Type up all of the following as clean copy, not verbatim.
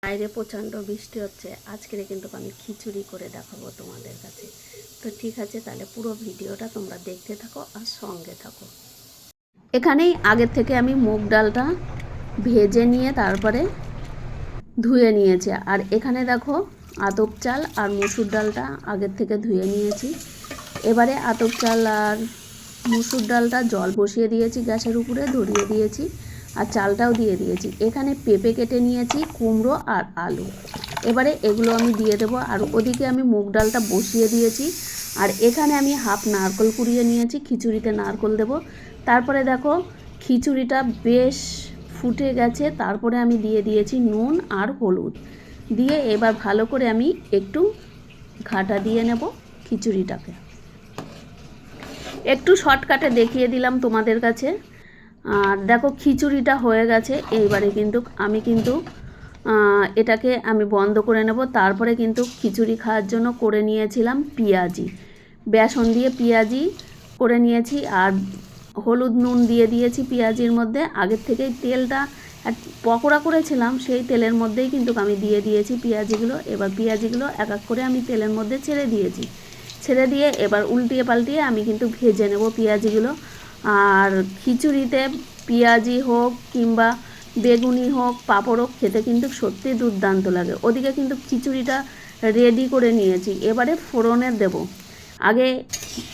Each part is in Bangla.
বাইরে প্রচণ্ড বৃষ্টি হচ্ছে। আজকে কিন্তু আমি খিচুড়ি করে দেখাবো তোমাদের কাছে। তো ঠিক আছে, তাহলে পুরো ভিডিওটা তোমরা দেখতে থাকো আর সঙ্গে থাকো। এখানেই আগের থেকে আমি মুগ ডালটা ভেজে নিয়ে তারপরে ধুয়ে নিয়েছি। আর এখানে দেখো আতপ চাল আর মুসুর ডালটা আগের থেকে ধুয়ে নিয়েছি। এবারে আতপ চাল আর মুসুর ডালটা জল বসিয়ে দিয়েছি, গ্যাসের উপরে ধরিয়ে দিয়েছি আর চালটাও দিয়ে দিয়েছি। এখানে পেঁপে কেটে নিয়েছি, কুমড়ো আর আলু। এবারে এগুলো আমি দিয়ে দেবো। আর ওদিকে আমি মুগ ডালটা বসিয়ে দিয়েছি। আর এখানে আমি হাফ নারকেল কুড়িয়ে নিয়েছি, খিচুড়িতে নারকেল দেব। তারপরে দেখো খিচুড়িটা বেশ ফুটে গেছে, তারপরে আমি দিয়ে দিয়েছি নুন আর হলুদ দিয়ে এবার ভালো করে আমি একটু ঘাটা দিয়ে নেব খিচুড়িটাকে। একটু শর্টকাটে দেখিয়ে দিলাম তোমাদের কাছে। আর দেখো খিচুড়িটা হয়ে গেছে। এইবারে আমি এটাকে আমি বন্ধ করে নেব। তারপরে কিন্তু খিচুড়ি খাওয়ার জন্য করে নিয়েছিলাম পেঁয়াজি, বেসন দিয়ে পেঁয়াজি করে নিয়েছি আর হলুদ নুন দিয়ে দিয়েছি পেঁয়াজির মধ্যে। আগের থেকেই তেলটা পকোড়া করেছিলাম, সেই তেলের মধ্যেই কিন্তু আমি দিয়ে দিয়েছি পেঁয়াজিগুলো। এবার পেঁয়াজিগুলো এক এক করে আমি তেলের মধ্যে ছেড়ে দিয়েছি। ছেড়ে দিয়ে এবার উল্টিয়ে পাল্টিয়ে আমি কিন্তু ভেজে নেব পেঁয়াজিগুলো। আর খিচুড়িতে পেঁয়াজি হোক কিংবা বেগুনি হোক, পাঁপড় হোক, খেতে কিন্তু সত্যি দুর্দান্ত লাগে। ওদিকে কিন্তু খিচুড়িটা রেডি করে নিয়েছি। এবারে ফোড়নে দেব। আগে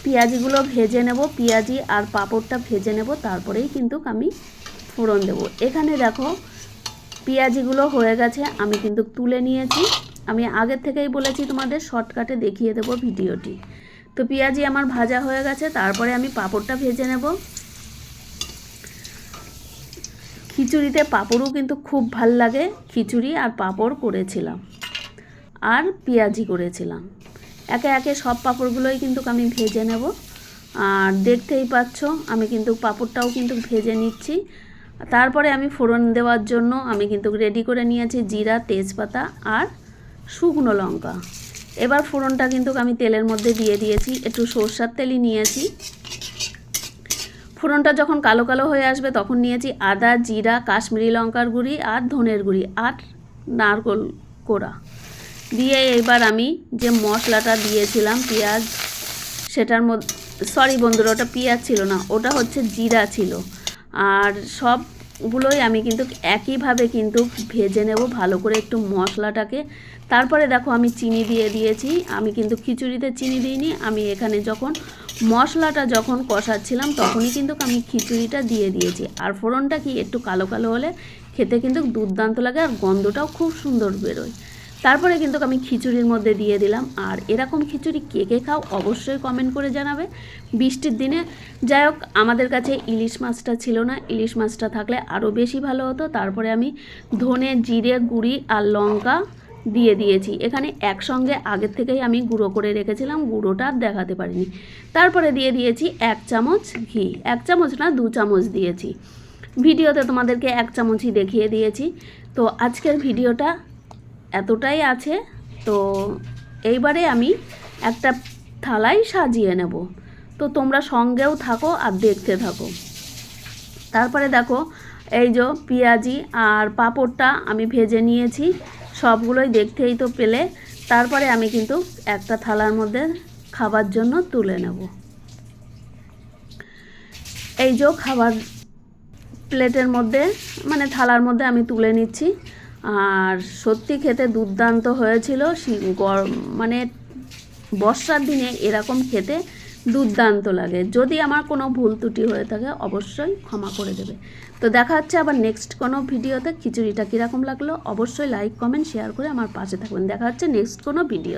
পেঁয়াজিগুলো ভেজে নেব, পেঁয়াজি আর পাঁপড়টা ভেজে নেব, তারপরেই কিন্তু আমি ফোড়ন দেব। এখানে দেখো পেঁয়াজিগুলো হয়ে গেছে, আমি কিন্তু তুলে নিয়েছি। আমি আগের থেকেই বলেছি তোমাদের শর্টকাটে দেখিয়ে দেব ভিডিওটি। তো পেঁয়াজি আমার ভাজা হয়ে গেছে, তারপরে আমি পাঁপড়টা ভেজে নেব। খিচুড়িতে পাঁপড়ও কিন্তু খুব ভাল লাগে। খিচুড়ি আর পাঁপড় করেছিলাম আর পেঁয়াজি করেছিলাম। একে একে সব পাঁপড়গুলোই কিন্তু আমি ভেজে নেব। আর দেখতেই পাচ্ছ আমি কিন্তু পাঁপড়টাও কিন্তু ভেজে নিচ্ছি। তারপরে আমি ফোড়ন দেওয়ার জন্য আমি কিন্তু রেডি করে নিয়েছি জিরা, তেজপাতা আর শুকনো লঙ্কা। এবার ফোড়নটা কিন্তু আমি তেলের মধ্যে দিয়ে দিয়েছি, একটু সরষের তেলই নিয়েছি। ফোড়নটা যখন কালো কালো হয়ে আসবে তখন নিয়েছি আদা, জিরা, কাশ্মীরি লঙ্কার গুঁড়ি আর ধনের গুঁড়ি আর নারকেল কোড়া দিয়ে এবার আমি যে মশলাটা দিয়েছিলাম পেঁয়াজ, সেটার মধ্যে সরি বন্ধুরা, ওটা পেঁয়াজ ছিল না, ওটা হচ্ছে জিরা ছিল। আর সবগুলোই আমি কিন্তু একইভাবে কিন্তু ভেজে নেব ভালো করে একটু মশলাটাকে। তারপরে দেখো আমি চিনি দিয়ে দিয়েছি। আমি কিন্তু খিচুড়িতে চিনি দিইনি, আমি এখানে মশলাটা যখন কষাচ্ছিলাম তখনই কিন্তু আমি খিচুড়িটা দিয়ে দিয়েছি। আর ফোড়নটা কি একটু কালো কালো হলে খেতে কিন্তু দুর্দান্ত লাগে আর গন্ধটাও খুব সুন্দর বেরোয়। তারপরে কিন্তু আমি খিচুড়ির মধ্যে দিয়ে দিলাম। আর এরকম খিচুড়ি কে কে খাও অবশ্যই কমেন্ট করে জানাবে বৃষ্টির দিনে। যাই হোক, আমাদের কাছে ইলিশ মাছটা ছিল না, ইলিশ মাছটা থাকলে আরও বেশি ভালো হতো। তারপরে আমি ধনে, জিরে গুঁড়ি আর লঙ্কা দিয়ে দিয়েছি। এখানে একসঙ্গে আগের থেকেই আমি গুঁড়ো করে রেখেছিলাম, গুঁড়োটা আর দেখাতে পারিনি। তারপরে দিয়ে দিয়েছি 1 চামচ ঘি, 1 চামচ না 2 চামচ দিয়েছি। ভিডিওতে তোমাদেরকে 1 চামচই দেখিয়ে দিয়েছি। তো আজকের ভিডিওটা এতটাই আছে। তো এইবারে আমি একটা থালায় সাজিয়ে নেব। তো তোমরা সঙ্গেও থাকো আর দেখতে থাকো। তারপরে দেখো এই যে পেঁয়াজি আর পাঁপড়টা আমি ভেজে নিয়েছি, সবগুলোই দেখতেই তো পেলে। তারপরে আমি কিন্তু একটা থালার মধ্যে খাবার জন্য তুলে নেব। এই যে খাবার প্লেটের মধ্যে মানে থালার মধ্যে আমি তুলে নিচ্ছি। আর সত্যি খেতে দুর্দান্ত হয়েছিল। মানে বর্ষার দিনে এরকম খেতে দুর্দান্ত লাগে। যদি আমার কোনো ভুল ত্রুটি হয়ে থাকে অবশ্যই ক্ষমা করে দেবে। তো দেখা হচ্ছে আবার নেক্সট কোনো ভিডিওতে। খিচুড়িটা কীরকম লাগলো অবশ্যই লাইক, কমেন্ট, শেয়ার করে আমার পাশে থাকবেন। দেখা হচ্ছে নেক্সট কোনো ভিডিও।